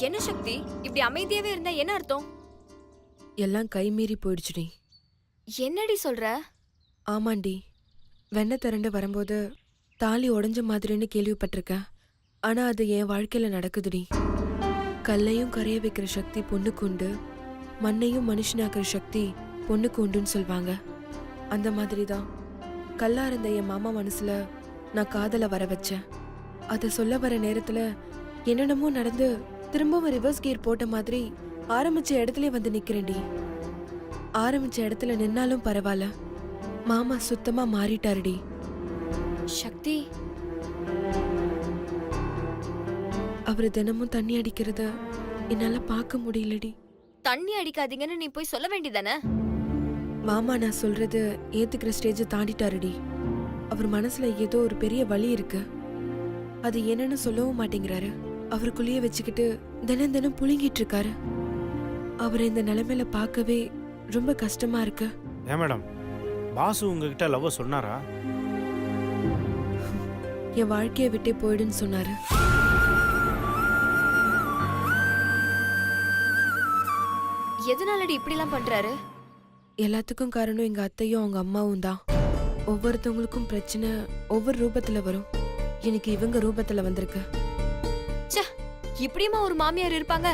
என்ன சக்தி, இப்படி அமைதியாவே இருந்தா என்ன அர்த்தம்? எல்லாம் கை மீறி போயிடுச்சுடி. என்னடி சொல்ற? ஆமாண்டி, வெண்ணெய் திரண்டு வரும்போது தாலி உடைஞ்ச மாதிரின்னு கேள்விப்பட்டிருக்கேன். ஆனா அது என் வாழ்க்கையில நடக்குதுடி. கல்லையும் கரைய வைக்கிற சக்தி பொண்ணுக்கு உண்டு, மண்ணையும் மனுஷனாக்குற சக்தி பொண்ணுக்கு உண்டுன்னு சொல்வாங்க. அந்த மாதிரி தான் கல்லா இருந்த என் மாமா மனசுல நான் காதலை வர வச்சேன். அதை சொல்ல வர நேரத்துல என்னென்னமோ நடந்து திரும்பவும் ரிவர்ஸ் கியர் போட்ட மாதிரி ஆரம்பிச்ச இடத்துல வந்து நிக்கிறேன்டி. ஆரம்பிச்ச இடத்துல நின்னாலும் பரவாயில்ல, மாமா சுத்தமா மாறிட்டாருடி. சக்தி, அவரு தினமும் தண்ணி அடிக்கிறத என்னால பார்க்க முடியலடி. தண்ணி அடிக்காதீங்கன்னு நீ போய் சொல்ல வேண்டியதானே? மாமா நான் சொல்றது ஏத்துக்கிற ஸ்டேஜ் தாண்டிட்டாருடி. அவர் மனசுல ஏதோ ஒரு பெரிய வலி இருக்கு, அது என்னன்னு சொல்லவும் மாட்டேங்கிறாரு. அவருக்குள்ளேயே வச்சுக்கிட்டு தினம் தினம் புழுங்கிட்டு இருக்காரு. அவரை இந்த நிலைமையில பார்க்கவே ரொம்ப கஷ்டமா இருக்கு. ஏன் மேடம், பாசு உங்ககிட்ட லவ் சொன்னாரா? என் வாழ்க்கையை விட்டே போயிடுன்னு சொன்னாரு. எதனாலடி இப்படி எல்லாம் பண்றாரு? எல்லாத்துக்கும் காரணம் எங்க அத்தையும் அவங்க அம்மாவும் தான். ஒவ்வொருத்தவங்களுக்கும் பிரச்சனை ஒவ்வொரு ரூபத்துல வரும். எனக்கு இவங்க ரூபத்துல வந்திருக்கு. இப்படியுமா ஒரு மாமியார் இருப்பாங்க?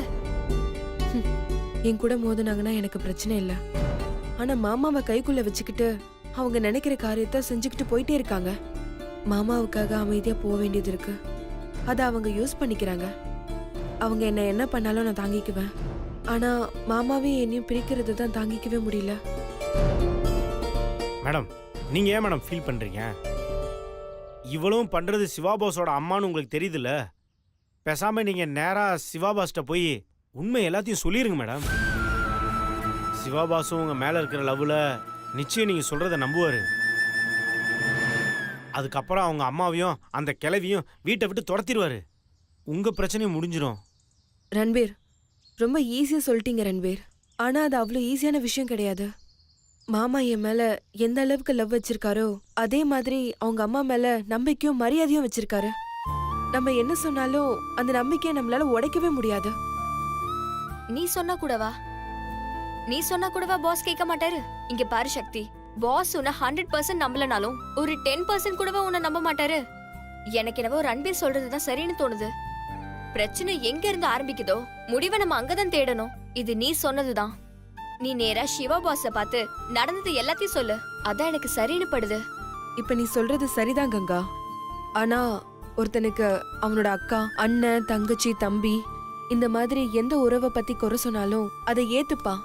என் கூட மோதினாங்கன்னா எனக்கு பிரச்சனை இல்ல. ஆனா மாமாவை கைக்குள்ள வச்சுக்கிட்டு அவங்க நினைக்கிற காரியத்தை செஞ்சுக்கிட்டு போயிட்டே இருக்காங்க. மாமாவுக்காக அமைதியா போக வேண்டியது இருக்கு, அதை அவங்க யூஸ் பண்ணிக்கிறாங்க. அவங்க என்ன பண்ணாலும் நான் தாங்கிக்குவேன். ஆனா மாமாவே என்னையும் பிரிக்கிறது தான் தாங்கிக்கவே முடியல. மேடம், நீங்க ஏன் மேடம் ஃபீல் பண்றீங்க? இவ்வளவும் பண்றது சிவா பாஸோட அம்மான்னு உங்களுக்கு தெரியுதுல்ல. பேசாம நீங்க நேரா சிவா பாஸ்ட்ட போய் உண்மை எல்லாத்தையும் சொல்லிருங்க மேடம். சிவா பாஸும் உங்க மேல இருக்கிற லவ்ல நிச்சயம் நீங்க சொல்றத நம்புவாரு. அதுக்கப்புறம் அவங்க அம்மாவையும் அந்த கிழவியும் வீட்டை விட்டு துரத்திடுவாரு. உங்க பிரச்சனையும் முடிஞ்சிடும். ரன்வீர், ரொம்ப ஈஸியா சொல்லிட்டீங்க ரன்வீர். ஆனா அது அவ்வளோ ஈஸியான விஷயம் கிடையாது. மாமா என் மேல எந்த அளவுக்கு லவ் வச்சிருக்காரோ அதே மாதிரி அவங்க அம்மா மேல நம்பிக்கையும் மரியாதையும் வச்சிருக்காரு. நம்ம என்ன சொன்னாலும் அந்த நம்பிக்கையை நம்மளால உடைக்கவே முடியாது. நீ சொன்னா கூடவா? நீ சொன்னா கூடவா பாஸ் கேட்க மாட்டாரு? இங்க பாரு சக்தி, பாஸ் உன்னை 100% நம்பலனாலும் ஒரு 10% கூடவா உன்னை நம்ப மாட்டாரு. எனக்கு என்னவோ ரன்பீர் சொல்றதுதான் சரின்னு தோணுது. பிரச்சனை எங்க இருந்து ஆரம்பிக்குதோ முடிவை நம்ம அங்கதான் தேடணும். இது நீ சொன்னதுதான். நீ நேரா சிவா பாஸ பார்த்து நடந்தது எல்லாத்தையும் சொல்லு. அதான் எனக்கு சரின்னு படுது. இப்ப நீ சொல்றது சரிதான் கங்கா. ஆனா ஒருத்தனுக்கு அவனோட அக்கா, அண்ணன், தங்கச்சி, தம்பி இந்த மாதிரி எந்த உறவை பத்தி குறை சொன்னாலும் அதை ஏத்துப்பான்.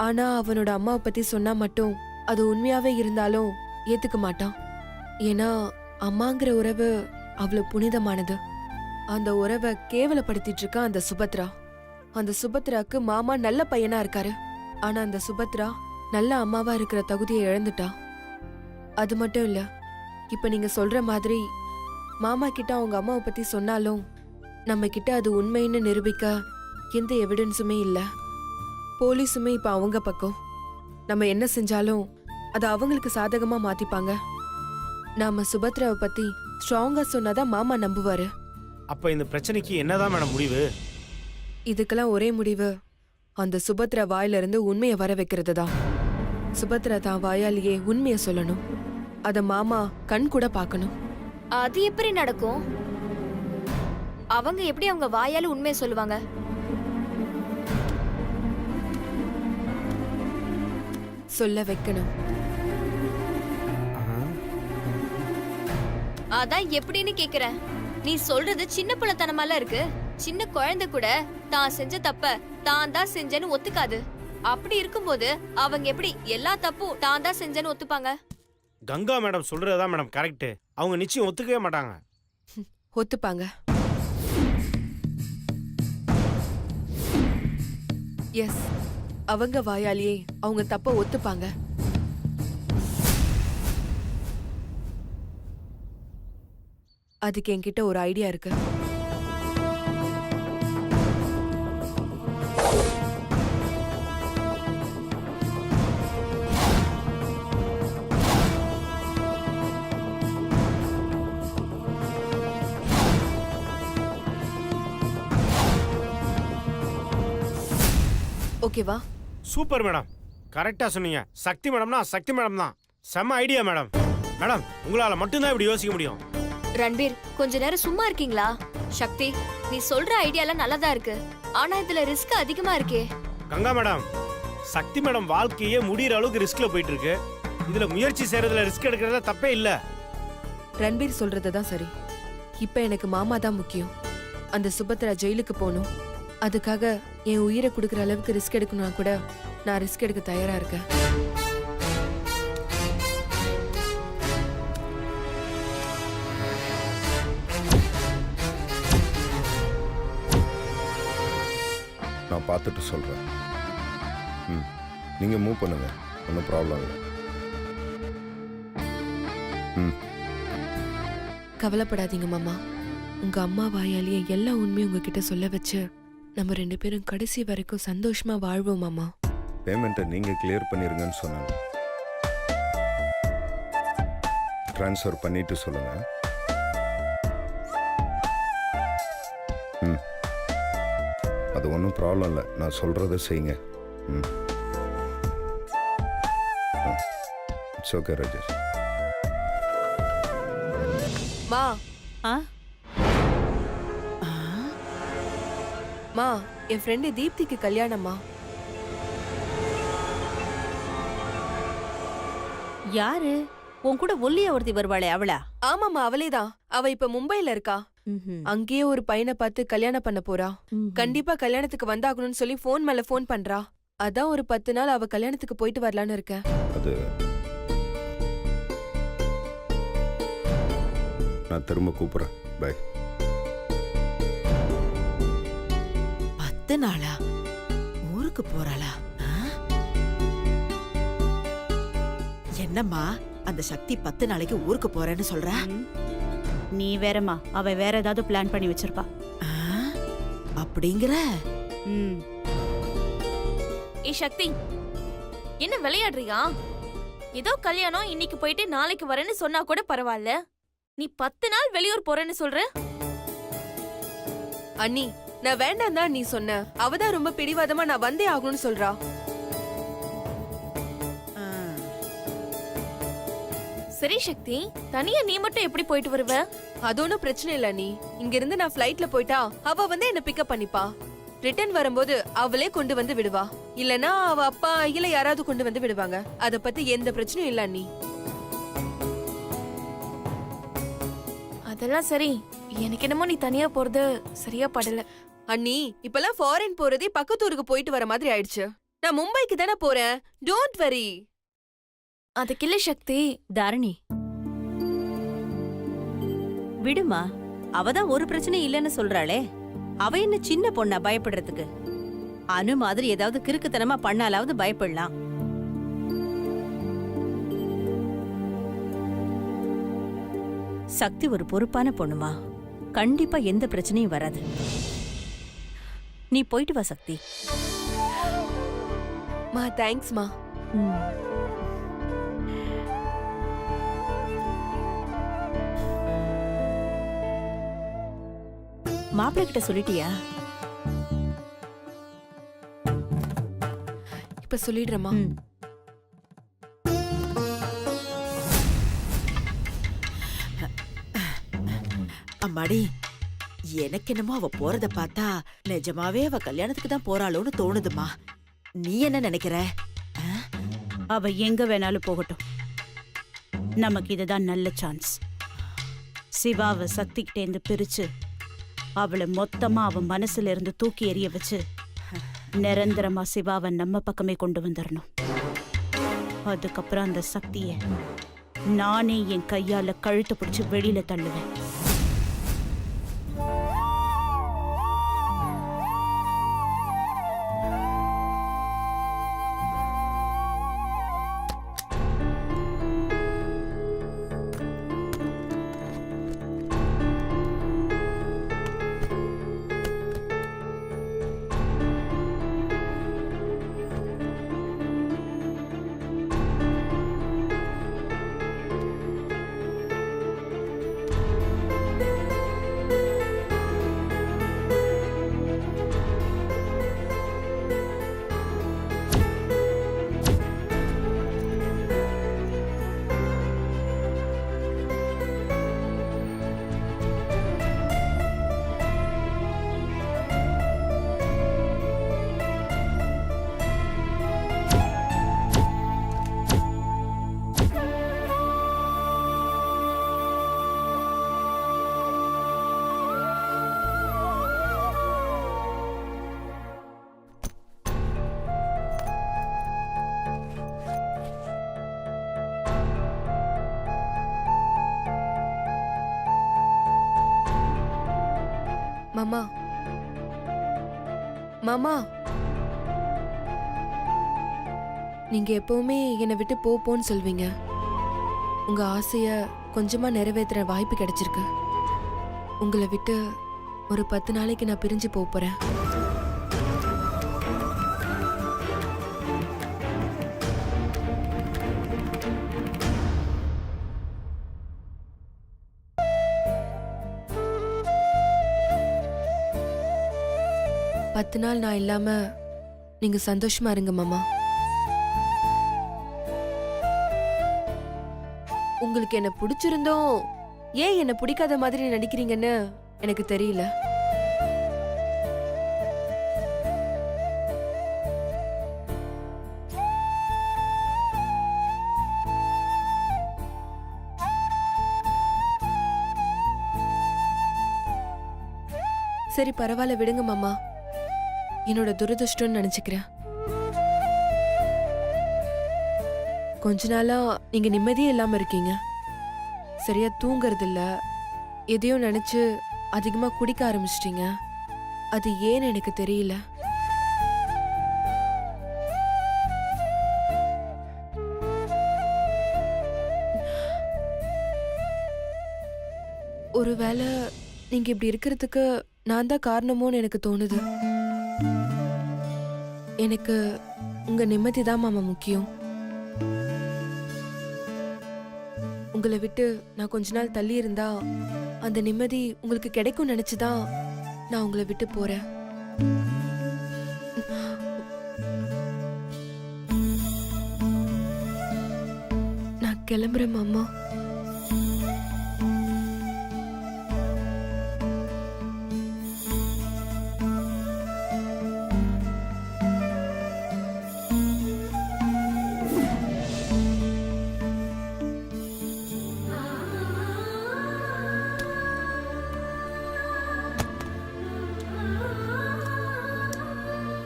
ஆனா அவனோட அம்மாவை பத்தி சொன்னா மட்டும் அது உண்மையாவே இருந்தாலும் ஏத்துக்க மாட்டான். ஏன்னா அம்மாங்கிற உறவு அவ்வளவு புனிதமானது. அந்த உறவை கேவலப்படுத்திட்டு இருக்கா அந்த சுபத்ரா. அந்த சுபத்ராக்கு மாமா நல்ல பையனா இருக்காரு. ஆனா அந்த சுபத்ரா நல்ல அம்மாவா இருக்கிற தகுதியை இழந்துட்டா. அது மட்டும் இல்ல, இப்ப நீங்க சொல்ற மாதிரி மாமா கிட்ட அவங்க அம்மாவை பத்தி சொன்னாலும் நம்ம கிட்ட அது உண்மைன்னு நிரூபிக்க எந்த எவிடன்ஸுமே இல்ல. போலீஸுமே இப்ப அவங்க பக்கம். நம்ம என்ன செஞ்சாலும் அதை அவங்களுக்கு சாதகமா மாத்திப்பாங்க. நாம சுபத்ராவை பத்தி ஸ்ட்ராங்கா சொன்னாதான் மாமா நம்புவாரு. அப்ப இந்த பிரச்சனைக்கு என்னதான் மேடம் முடிவு? இதுக்கெல்லாம் ஒரே முடிவு, அந்த சுபத்ரா வாயில இருந்து உண்மையை வர வைக்கிறது தான். சுபத்ரா தான் வாயாலேயே உண்மையை சொல்லணும். அத மாமா கண் கூட பார்க்கணும். அது எப்படி நடக்கும்? அவங்க எப்படி அவங்க வாயால உண்மையை சொல்லுவாங்க? சொல்ல வைக்கணும். அதான் எப்படின்னு கேக்குறேன். நீ சொல்றது சின்ன பிள்ளைத்தனமால இருக்கு. சின்ன குழந்தை கூட தான் செஞ்ச தப்ப தான் தான் செஞ்சேன்னு ஒத்துக்காது. அப்படி இருக்கும்போது அவங்க எப்படி எல்லா தப்பும் தான் தான் செஞ்சேன்னு ஒத்துப்பாங்க? கங்கா மேடம் சொல்றதுதான் மேடம் கரெக்ட். அவங்க நிச்சயம் ஒத்துக்கவே மாட்டாங்க. ஒத்துப்பாங்க. எஸ், அவங்க வாயாலேயே அவங்க தப்ப ஒத்துப்பாங்க. அதுக்கு என்கிட்ட ஒரு ஐடியா இருக்கு. ஓகேவா? சூப்பர் மேடம், கரெக்டா சொன்னீங்க. சக்தி மேடம்னா சக்தி மேடம் தான். செம்ம ஐடியா மேடம். மேடம், உங்களால மட்டும்தான் இப்படி யோசிக்க முடியும். ரன்பீர், கொஞ்ச நேரம் சும்மா இருக்கீங்களா? சக்தி, நீ சொல்ற ஐடியாலாம் நல்லதா இருக்கு, ஆனா இதுல ரிஸ்க் அதிகமா இருக்கே. கங்கா மேடம், சக்தி மேடம் வாழ்க்கையே முடியற அளவுக்கு ரிஸ்க்ல போயிட்டு இருக்கு. இதுல முயற்சி செய்யறதுல ரிஸ்க் எடுக்கிறதுல தப்பே இல்ல. ரன்பீர் சொல்றதுதான் சரி. இப்ப எனக்கு மாமா தான் முக்கியம். அந்த சுபத்ரா ஜெயிலுக்கு போகணும். அதுக்காக என் உயிரை கொடுக்குற அளவுக்கு ரிஸ்க் எடுக்கணும்னா கூட நான் ரிஸ்க் எடுக்க தயாரா இருக்கேன். நான் பார்த்துட்டு சொல்கிறேன். நீங்கள் மூவ் பண்ணுங்க, ஒன்றும் ப்ராப்ளம் இல்லை. கவலைப்படாதீங்க மாமா. உங்க அம்மா வாயாலேயே எல்லா உண்மையும் உங்ககிட்ட சொல்ல வச்சு நம்ம 2 பேரும் கடைசி வரைக்கும் சந்தோஷமா வாழ்வோம் மாமா. பேமெண்ட்டை நீங்கள் கிளியர் பண்ணிருங்கன்னு சொன்னாங்க. ட்ரான்ஸ்ஃபர் பண்ணிட்டு சொல்லுங்கள். அது ஒன்றும் ப்ராப்ளம் இல்லை, நான் சொல்கிறத செய்யுங்க. It's okay Rajesh. மா மா, என் ஃப்ரெண்டு தீப்திக்கு கல்யாணம்மா. யாரு? உன் கூட ஒல்லியா ஒருத்தி வருவாளே அவளா? ஆமாமா, அவளேதான். அவ இப்ப மும்பைல இருக்கா. அங்கேயே ஒரு பையனை பார்த்து கல்யாணம் பண்ண போறா. கண்டிப்பா கல்யாணத்துக்கு வந்தாகணும்னு சொல்லி போன் மேல போன் பண்றா. அதான் ஒரு 10 நாள் அவ கல்யாணத்துக்கு போயிட்டு வரலான்னு இருக்கேன். அது நான் திரும்ப கூப்பிடுறேன். பை. 10 நாளா? ஊருக்கு போறாளா? என்னம்மா அந்த சக்தி 10 நாளைக்கு ஊருக்கு போறேன்னு சொல்ற? நீ வேறம்மா, அவ வேற ஏதாவது பிளான் பண்ணி வச்சிருப்பா. அப்படிங்கிற? ஏ சக்தி, என்ன விளையாடுறியா? ஏதோ கல்யாணம் இன்னைக்கு போயிட்டு நாளைக்கு வரேன்னு சொன்னா கூட பரவாயில்ல, நீ 10 நாள் வெளியூர் போறேன்னு சொல்ற? அண்ணி, நான் வேண்டாம் தான் நீ சொன்ன. அவதான் ரொம்ப பிடிவாதமா நான் வந்தே ஆகணும்னு சொல்றா. சரி சக்தி, தனியா நீ மட்டும் எப்படி போயிட்டு வருவ? அது ஒன்னும் பிரச்சனை இல்ல நீ. இங்க இருந்து நான் ஃப்ளைட்ல போயிட்டா அவ வந்து என்ன பிக்கப் பண்ணிப்பா. ரிட்டர்ன் வரும்போது அவளே கொண்டு வந்து விடுவா. இல்லனா அவ அப்பா இல்ல யாராவது கொண்டு வந்து விடுவாங்க. அத பத்தி எந்த பிரச்சனையும் இல்ல அண்ணி. அதெல்லாம் சரி, எனக்கு என்னமோ நீ தனியா போறது சரியா படல. அண்ணி, இப்பெல்லாம் ஃபாரின் போறதே பக்கத்து ஊருக்கு போயிட்டு வர மாதிரி ஆயிடுச்சு. நான் மும்பைக்கு தானே போறேன். Don't worry. அதுக்கில்ல சக்தி. தாரணி, விடுமா. அவதான் ஒரு பிரச்சனை இல்லைன்னு சொல்றாளே. அவ என்ன சின்ன பொண்ணா பயப்படுறதுக்கு? அனு மாதிரி ஏதாவது கிறுக்குத்தனமா பண்ணாலாவது பயப்படலாம். சக்தி ஒரு பொறுப்பான பொண்ணுமா. கண்டிப்பா எந்த பிரச்சனையும் வராது. நீ போயிட்டு வா சக்தி. மா, தேங்க்ஸ் மா. மாப்பிள்ளை கிட்ட சொல்லிட்டியா? இப்ப சொல்லிடுறேமா. அம்மாடி, எனக்கு என்னமோ அவ போறத பார்த்தா நிஜமாவே அவ கல்யாணத்துக்கு தான் போறாளோன்னு தோணுதுமா. நீ என்ன நினைக்கிற? அவ எங்க வேணாலும் போகட்டும், நமக்கு இதுதான் நல்ல சான்ஸ். சிவாவை சக்திகிட்டேந்து பிரிச்சு அவளை மொத்தமா அவன் மனசுல இருந்து தூக்கி எறிய வச்சு நிரந்தரமா சிவாவை நம்ம பக்கமே கொண்டு வந்துடணும். அதுக்கப்புறம் அந்த சக்திய நானே என் கையால கழுத்தை பிடிச்சு வெளியில தள்ளுவேன். மாமா மாமா நீங்க எப்பவுமே என்னை விட்டு போன்னு சொல்வீங்க. உங்க ஆசைய கொஞ்சமா நிறைவேற்றுற வாய்ப்பு கிடைச்சிருக்கு. உங்களை விட்டு ஒரு 10 நாளைக்கு நான் பிரிஞ்சு போறேன். பத்து நாள் நான் இல்லாம நீங்க சந்தோஷமா இருங்க மாமா. உங்களுக்கு என்ன பிடிச்சிருந்தோம் ஏன் என்ன பிடிக்காத மாதிரி நடிக்கிறீங்கன்னு எனக்கு தெரியல. சரி பரவாயில்ல விடுங்க மாமா. என்னோட துரதிருஷ்டம்னு நினைச்சுக்கிறேன். கொஞ்ச நாளா நீங்க நிம்மதியே இல்லாம இருக்கீங்க. சரியா தூங்கறது இல்ல. எதையோ நினைச்சு அதிகமா குடிக்க ஆரம்பிச்சிட்டீங்க. அது ஏன்னு எனக்கு தெரியல. ஒருவேளை நீங்க இப்படி இருக்கிறதுக்கு நான் தான் காரணமோன்னு எனக்கு தோணுது. எனக்கு உங்க நிம்மதி தான் மாமா முக்கியம். உங்களை விட்டு நான் கொஞ்ச நாள் தள்ளி இருந்தா அந்த நிம்மதி உங்களுக்கு கிடைக்கும் நினைச்சுதான் நான் உங்களை விட்டு போறேன். நான் கிளம்புறேன் மாமா.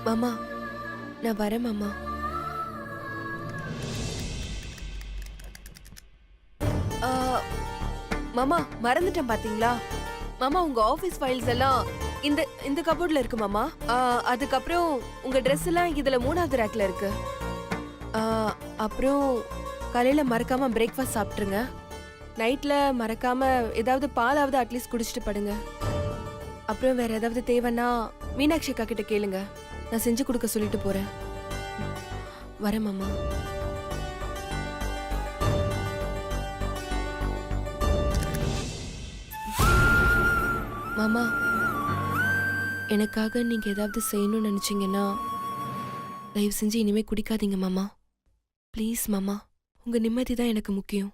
மாமா நான் வரேன் மாமா. மாமா மறந்துட்டேன் பாத்தீங்களா? மாமா உங்க ஆபீஸ் ஃபைல்ஸ் எல்லாம் இந்த இந்த கபோர்ட்ல இருக்கு மாமா. அதுக்கப்புறம் உங்க Dress எல்லாம் இதுல 3வது ரேக்ல இருக்கு. அப்புறம் காலையில மறக்காம பிரேக்ஃபாஸ்ட் சாப்பிட்டுருங்க. நைட்ல மறக்காம ஏதாவது பாலாவது அட்லீஸ்ட் குடிச்சிட்டு படுங்க. அப்புறம் வேற ஏதாவது தேவைன்னா மீனாட்சி அக்கா கிட்ட கேளுங்க. நான் செஞ்சு கொடுக்க சொல்லிட்டு போறேன். வரேன் மாமா. மாமா எனக்காக நீங்க ஏதாவது செய்யணும்னு நினைச்சீங்கன்னா தயவு செஞ்சு இனிமே குடிக்காதீங்க மாமா. ப்ளீஸ் மாமா. உங்க நிம்மதி தான் எனக்கு முக்கியம்.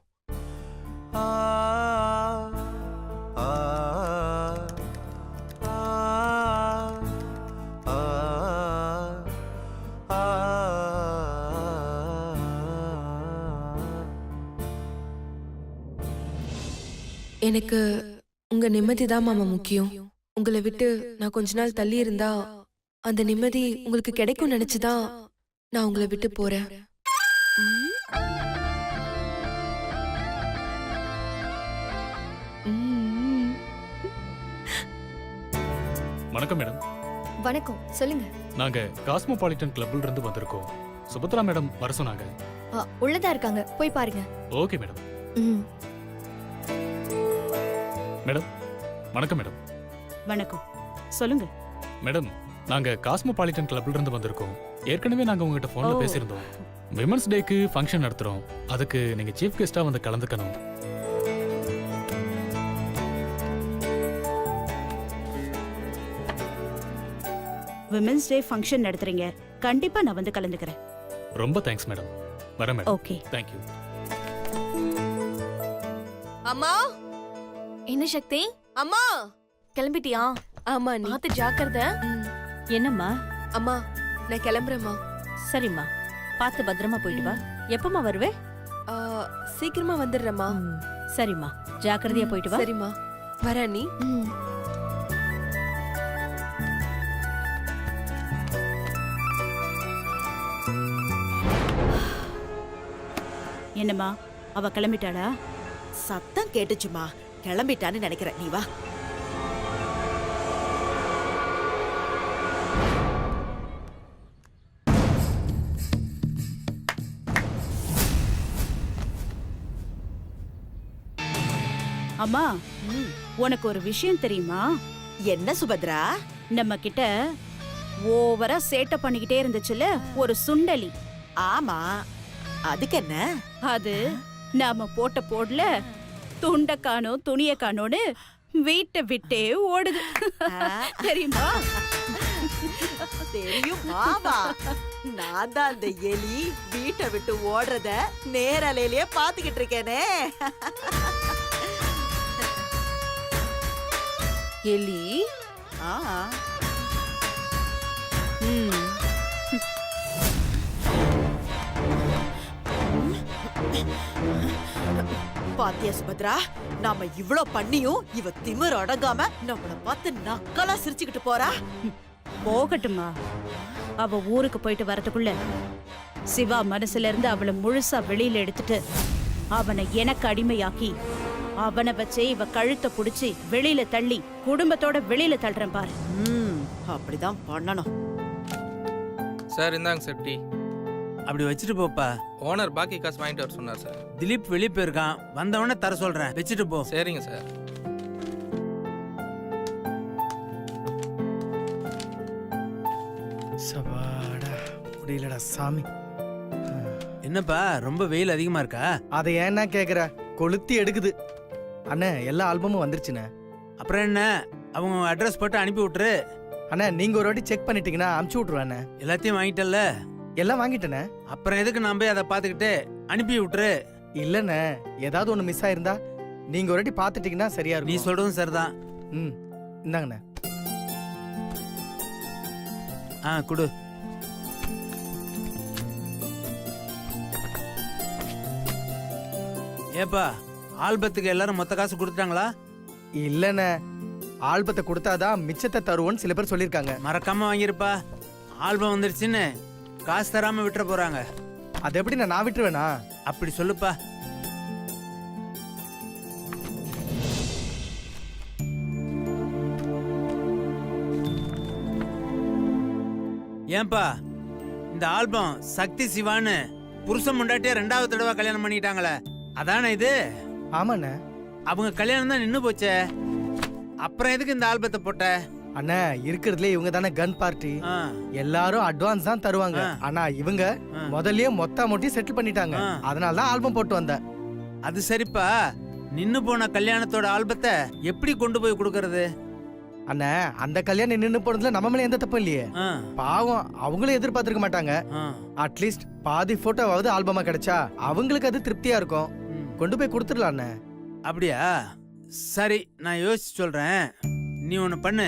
எனக்கு உங்க நிம்மதி தான் மாமா முக்கியம். உங்களை விட்டு நான் கொஞ்ச நாள் தள்ளி இருந்தா அந்த நிம்மதி உங்களுக்கு கிடைக்கும் நினைச்சுதான் நான் உங்களை விட்டு போறேன். வணக்கம் மேடம். வணக்கம் சொல்லுங்க. நாங்க காஸ்மோபாலிட்டன் கிளப்ல இருந்து வந்திருக்கோம். சுபத்ரா மேடம் வர சொன்னாங்க. உள்ளதா இருக்காங்க, போய் பாருங்க. Okay madam. மேடம் வணக்கம் மேடம். வணக்கம் சொல்லுங்க. மேடம் நாங்க காஸ்மோபாலிட்டன் கிளப்ல இருந்து வந்திருக்கோம். ஏற்கனவே நாங்க உங்ககிட்ட போன்ல பேசியிருந்தோம். விமன்ஸ் டேக்கு ஃபங்க்ஷன் நடத்துறோம். அதுக்கு நீங்க சீஃப் கெஸ்டா வந்து கலந்துக்கணும். விமென்ஸ் டே ஃபங்க்ஷன் நடத்துறீங்க. கண்டிப்பா நான் வந்து கலந்துக்கிறேன். ரொம்ப தேங்க்ஸ் மேடம். வரேன் மேடம். Okay thank you. அம்மா என்ன சக்தி, அம்மா கிளம்பிட்டியா? ஆமா நீ பார்த்து ஜாக்கிரதை. என்னம்மா? அம்மா நான் கிளம்புறேம்மா. சரிம்மா, பார்த்து பத்திரமா போயிட்டு வா. எப்பமா வருவே? சீக்கிரமா வந்துடுறேம்மா. சரிம்மா, ஜாக்கிரதையா போயிட்டு வா. சரிம்மா வரேன் நீ. என்னம்மா அவ கிளம்பிட்டாளா? சத்தம் கேட்டுச்சுமா, கிளம்பிட்டான்னு நினைக்கிறேன். நீ வா. அம்மா உனக்கு ஒரு விஷயம் தெரியுமா? என்ன சுபத்ரா? நம்ம கிட்ட ஓவரா சேட்டை பண்ணிக்கிட்டே இருந்துச்சுல ஒரு சுண்டலி. ஆமா, அதுக்கு என்ன? அது நாம போட்ட போடல துண்ட காணோம் துணிய காணோன்னு வீட்டை விட்டே ஓடுது. தெரியுமா? தெரியும் மாமா. நான் தான் அந்த எலி வீட்டை விட்டு ஓடுறத நேரலையிலேயே பாத்துக்கிட்டு இருக்கேனே. எலி ஆ, ம், பாத்தியா சுபத்ரா, நாம இவ்ளோ பண்ணியும் இவ திமிர் அடங்காம நம்மள பார்த்து நக்கலா சிரிச்சுக்கிட்டு போறா. போகட்டுமா, அவ ஊருக்கு போயிட்டு வரதுக்குள்ள சிவா மனசுல இருந்து அவளை முழுசா வெளியில எடுத்துட்டு அவனை எனக்கு அடிமையாக்கி அவனை வச்சே இவ கழுத்தை புடிச்சு வெளியில தள்ளி குடும்பத்தோட வெளியில தள்ளுறேன் பாரு. அப்படிதான் பண்ணணும். சார் இந்தாங்க சார் டீ. அப்படி வச்சுட்டு போப்பா. ஓனர் பாக்கி காசு வாங்கிட்டு வர சொன்னார் சார். திலீப் வெளியே போயிருக்கான், வந்தவொடனே தர சொல்றேன், வச்சுட்டு போ. சரிங்க சார். சபாடா முடியலடா சாமி. என்னப்பா ரொம்ப வெயில் அதிகமா இருக்கா? அதை ஏன்னா கேக்குற, கொளுத்தி எடுக்குது. அண்ணே எல்லா ஆல்பமும் வந்துருச்சுண்ணே. அப்புறம் என்ன, அவங்க அட்ரஸ் போட்டு அனுப்பி விட்டுரு. அண்ணே நீங்க ஒரு வாட்டி செக் பண்ணிட்டீங்கன்னா அமுச்சு விட்ருவேண்ணே. எல்லாத்தையும் வாங்கிட்டல்ல? எல்லாம் வாங்கிட்டேண்ணே. அப்புறம் எதுக்கு நான் போய் அதை பார்த்துக்கிட்டு அனுப்பி விட்டுரு. இல்லண்ணே, ஏதாவது ஒண்ணு மிஸ் ஆயிருந்தா நீங்க ஒரு வாட்டி பார்த்துட்டீங்கன்னா சரியா நீ இருக்கும். சொல்றதும் சரிதான். ம் இந்தாங்கண்ணே. குடு. ஏப்பா, ஆல்பத்துக்கு எல்லாரும் மொத்த காசு கொடுத்துட்டாங்களா? இல்லண்ணே, ஆல்பத்தை கொடுத்தாதான் மிச்சத்தை தருவோன்னு சில பேர் சொல்லியிருக்காங்க. மறக்காம வாங்கிருப்பா. ஆல்பம் வந்துருச்சுன்னு காசு தராம விட்டுற போறாங்க. அது எப்படி நான் விட்டுருவேனா? அப்படி சொல்லுப்பா. ஏன்பா, இந்த ஆல்பம் சக்தி சிவான்னு புருஷன் முண்டாட்டியா 2வது தடவை கல்யாணம் பண்ணிட்டாங்களே, அதானே இது? ஆமாண்ணே. அவங்க கல்யாணம் தான் நின்னு போச்சே, அப்புறம் எதுக்கு இந்த ஆல்பத்தை போட்ட? அண்ணா இருக்கிறதுல இவங்க தானே கன் பார்ட்டி. ஆ, எல்லாரும் அட்வான்ஸ் தான் தருவாங்க. ஆனா இவங்க முதல்லயே மொத்த அமௌண்ட்டி செட்டில் பண்ணிட்டாங்க. அதனால தான் ஆல்பம் போட்டு வந்தேன். அது சரிப்பா. நின்னு போன கல்யாணத்தோட ஆல்பத்தை எப்படி கொண்டு போய் கொடுக்கறது? அண்ணா அந்த கல்யாணம் நின்னு போனதுல நம்ம மேல எந்த தப்பும் இல்லையே. ஆ, பாவம் அவங்களும் எதிர்பார்த்திருக்க மாட்டாங்க. ஆ, அட்லீஸ்ட் பாதி போட்டோவாவது ஆல்பமா கிடைச்சா அவங்களுக்கு அது திருப்தியா இருக்கும். ம். கொண்டு போய் கொடுத்துடலாம் அண்ணே. அப்படியா? சரி, நான் யோசிச்சு சொல்றேன். நீ ஒண்ணு பண்ணு,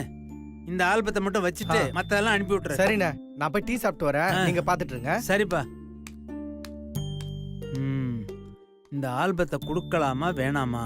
இந்த ஆல்பத்தை மட்டும் வச்சுட்டு மத்ததெல்லாம் அனுப்பி விட்டுரு. சரிண்ணே, நான் போய் டீ சாப்பிட்டு வரேன். நீங்க பாத்துட்டு இருங்க. சரிப்பா. இந்த ஆல்பத்தை கொடுக்கலாமா வேணாமா?